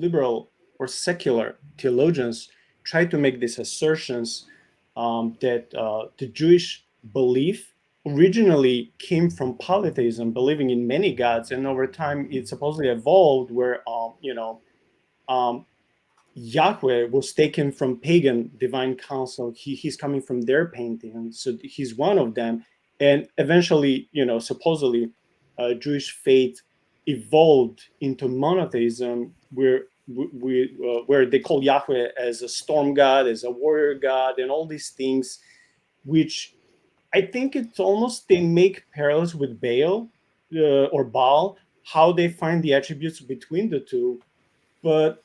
liberal or secular theologians try to make these assertions that the Jewish belief originally came from polytheism, believing in many gods, and over time it supposedly evolved where um, Yahweh was taken from pagan divine council. He's coming from their pantheon, so he's one of them. And eventually, supposedly, Jewish faith evolved into monotheism, where they call Yahweh as a storm god, as a warrior god, and all these things, which I think it's almost they make parallels with Baal or Baal, how they find the attributes between the two, but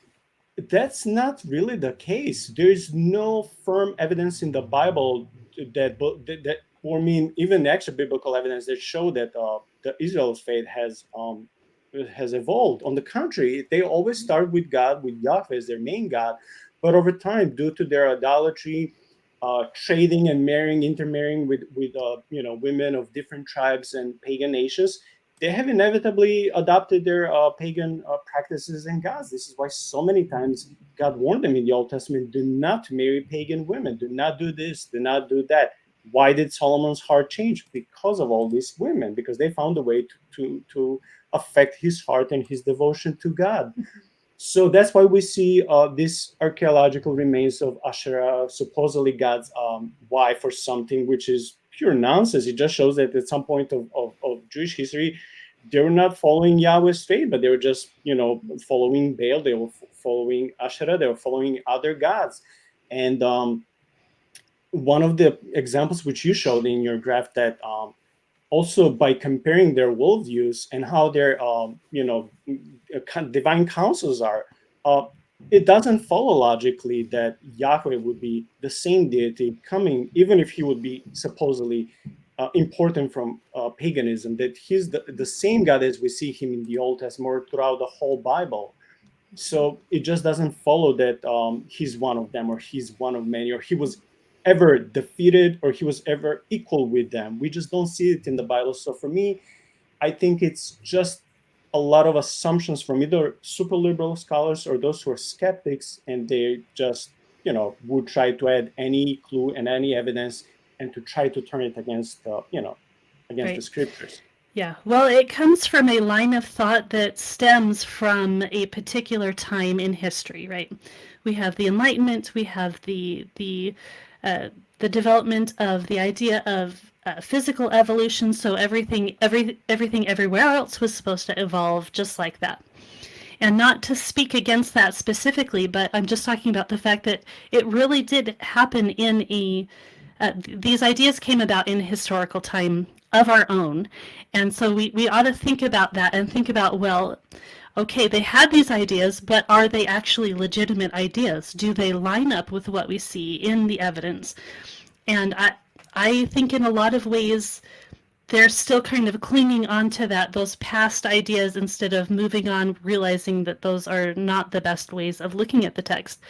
that's not really the case. There is no firm evidence in the Bible that or I mean, even extra biblical evidence that show that the Israel's faith has evolved. On the contrary, they always start with God, with Yahweh as their main God, but over time, due to their idolatry, trading and intermarrying with women of different tribes and pagan nations, they have inevitably adopted their pagan practices and gods. This is why so many times God warned them in the Old Testament, do not marry pagan women, do not do this, do not do that. Why did Solomon's heart change? Because of all these women, because they found a way to affect his heart and his devotion to God. So that's why we see these archaeological remains of Asherah, supposedly God's wife or something, which is pure nonsense. It just shows that at some point of Jewish history, they were not following Yahweh's faith, but they were just, following Baal, they were following Asherah, they were following other gods. And one of the examples which you showed in your graph that also by comparing their worldviews and how their divine councils are, it doesn't follow logically that Yahweh would be the same deity coming, even if he would be supposedly important from paganism, that he's the same God as we see him in the Old Testament or throughout the whole Bible. So it just doesn't follow that he's one of them, or he's one of many, or he was ever defeated, or he was ever equal with them. We just don't see it in the Bible. So for me, I think it's just a lot of assumptions from either super liberal scholars or those who are skeptics, and they just, would try to add any clue and any evidence and to try to turn it against, against the scriptures. Yeah, well, it comes from a line of thought that stems from a particular time in history, right? We have the Enlightenment, we have the development of the idea of physical evolution. So everything everywhere else was supposed to evolve just like that. And not to speak against that specifically, but I'm just talking about the fact that it really did happen in these ideas came about in a historical time of our own. And so we ought to think about that and think about, well, okay, they had these ideas, but are they actually legitimate ideas? Do they line up with what we see in the evidence? And I think in a lot of ways, they're still kind of clinging on to those past ideas instead of moving on, realizing that those are not the best ways of looking at the text.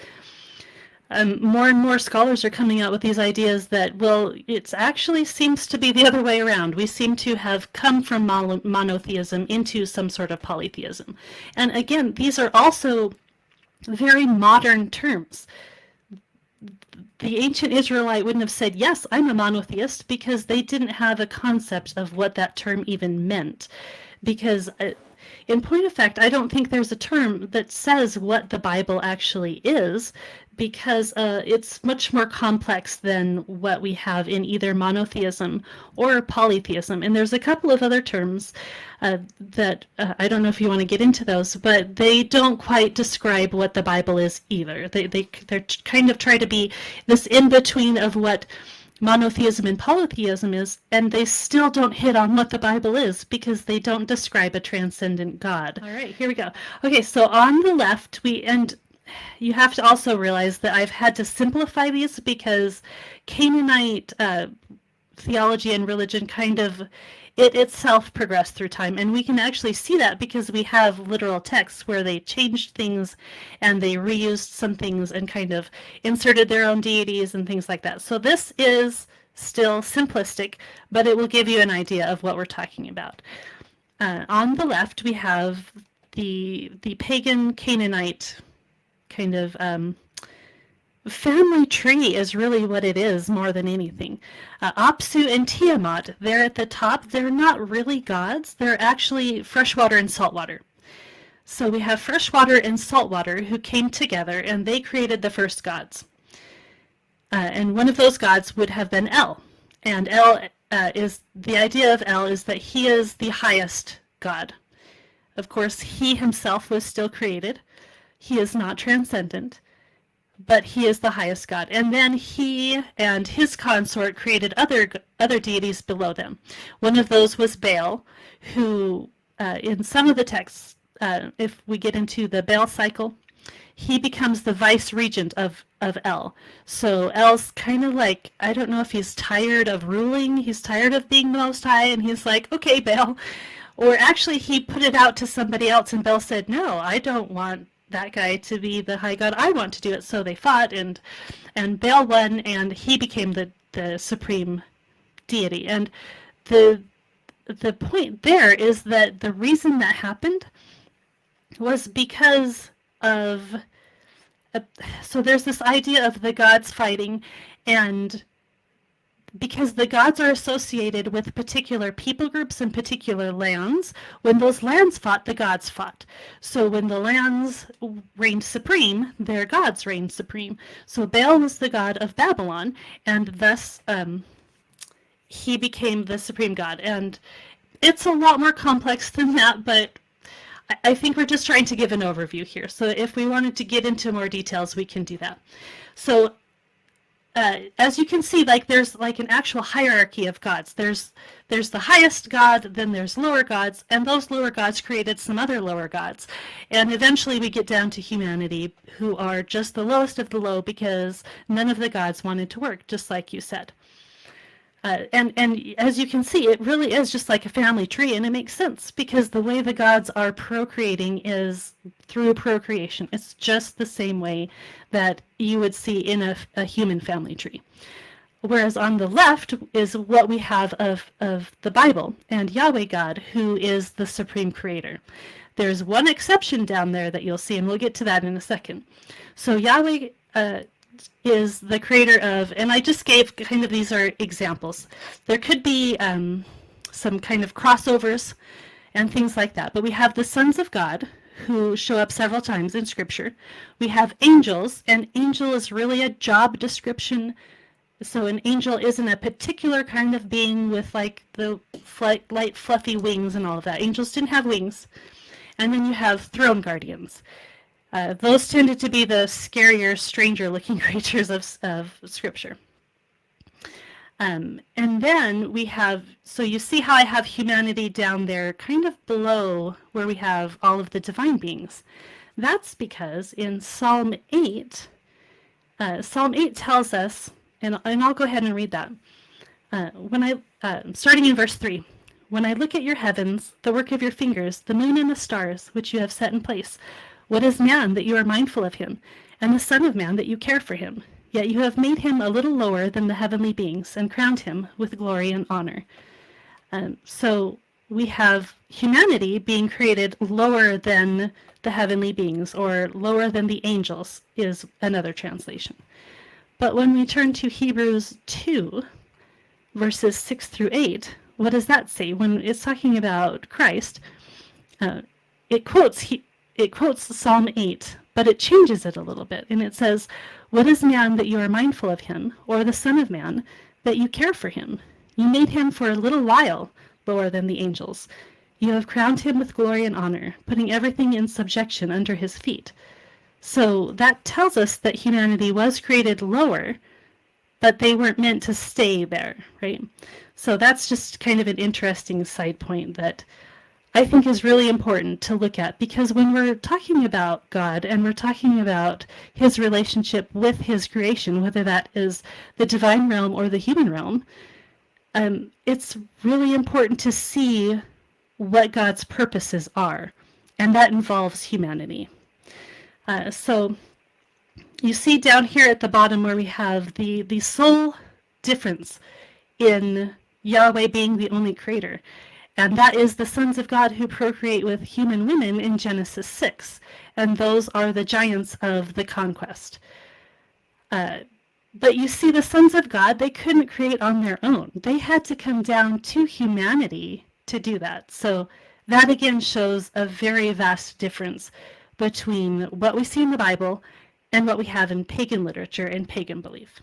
More and more scholars are coming out with these ideas that, well, it actually seems to be the other way around. We seem to have come from monotheism into some sort of polytheism. And again, these are also very modern terms. The ancient Israelite wouldn't have said, yes, I'm a monotheist, because they didn't have a concept of what that term even meant. Because in point of fact, I don't think there's a term that says what the Bible actually is, because it's much more complex than what we have in either monotheism or polytheism. And there's a couple of other terms that I don't know if you want to get into those, but they don't quite describe what the Bible is either. They're kind of try to be this in-between of what monotheism and polytheism is, and they still don't hit on what the Bible is because they don't describe a transcendent God. All right, here we go. Okay, so on the left, and you have to also realize that I've had to simplify these because Canaanite theology and religion kind of it itself progressed through time, and we can actually see that because we have literal texts where they changed things and they reused some things and kind of inserted their own deities and things like that. So this is still simplistic, but it will give you an idea of what we're talking about. On the left, we have the pagan Canaanite kind of family tree is really what it is more than anything. Apsu and Tiamat, they're at the top. They're not really gods. They're actually freshwater and saltwater. So we have freshwater and saltwater who came together and they created the first gods. And one of those gods would have been El. And El is, the idea of El is that he is the highest god. Of course, he himself was still created. He is not transcendent, but he is the highest god. And then he and his consort created other deities below them. One of those was Baal, who in some of the texts, if we get into the Baal cycle, he becomes the vice regent of El. So El's kind of like, I don't know if he's tired of ruling, he's tired of being the most high, and he's like, okay, Baal. Or actually he put it out to somebody else, and Baal said, no, I don't want that guy to be the high god, I want to do it. So they fought, and Baal won, and he became the supreme deity. And the point there is that the reason that happened was because of, so there's this idea of the gods fighting, and because the gods are associated with particular people groups and particular lands, when those lands fought, the gods fought. So when the lands reigned supreme, their gods reigned supreme. So Baal was the god of Babylon, and thus he became the supreme god. And it's a lot more complex than that, but I think we're just trying to give an overview here. So if we wanted to get into more details, we can do that. So as you can see, like there's like an actual hierarchy of gods. There's the highest god, then there's lower gods, and those lower gods created some other lower gods. And eventually we get down to humanity, who are just the lowest of the low because none of the gods wanted to work, just like you said. And as you can see, it really is just like a family tree, and it makes sense because the way the gods are procreating is through procreation. It's just the same way that you would see in a human family tree. Whereas on the left is what we have of the Bible and Yahweh God, who is the supreme creator. There's one exception down there that you'll see, and we'll get to that in a second. So Yahweh is the creator of, and I just gave kind of, these are examples. There could be some kind of crossovers and things like that, but we have the sons of God who show up several times in scripture. We have angels, and angel is really a job description. So an angel isn't a particular kind of being with like the light fluffy wings and all of that. Angels didn't have wings. And then you have throne guardians. Those tended to be the scarier, stranger-looking creatures of Scripture. And then we have, so you see how I have humanity down there kind of below where we have all of the divine beings. That's because in Psalm 8 tells us, and I'll go ahead and read that. Starting in verse 3, when I look at your heavens, the work of your fingers, the moon and the stars, which you have set in place, what is man that you are mindful of him, and the son of man that you care for him? Yet you have made him a little lower than the heavenly beings, and crowned him with glory and honor. So we have humanity being created lower than the heavenly beings, or lower than the angels is another translation. But when we turn to Hebrews 2, verses 6 through 8, what does that say? When it's talking about Christ, it quotes Psalm 8, but it changes it a little bit. And it says, what is man that you are mindful of him, or the son of man that you care for him? You made him for a little while lower than the angels. You have crowned him with glory and honor, putting everything in subjection under his feet. So that tells us that humanity was created lower, but they weren't meant to stay there, right? So that's just kind of an interesting side point that I think is really important to look at, because when we're talking about God and we're talking about his relationship with his creation, whether that is the divine realm or the human realm, it's really important to see what God's purposes are, and that involves humanity. So you see down here at the bottom where we have the sole difference in Yahweh being the only creator. And that is the sons of God who procreate with human women in Genesis 6. And those are the giants of the conquest. But you see, the sons of God, they couldn't create on their own. They had to come down to humanity to do that. So that again shows a very vast difference between what we see in the Bible and what we have in pagan literature and pagan belief.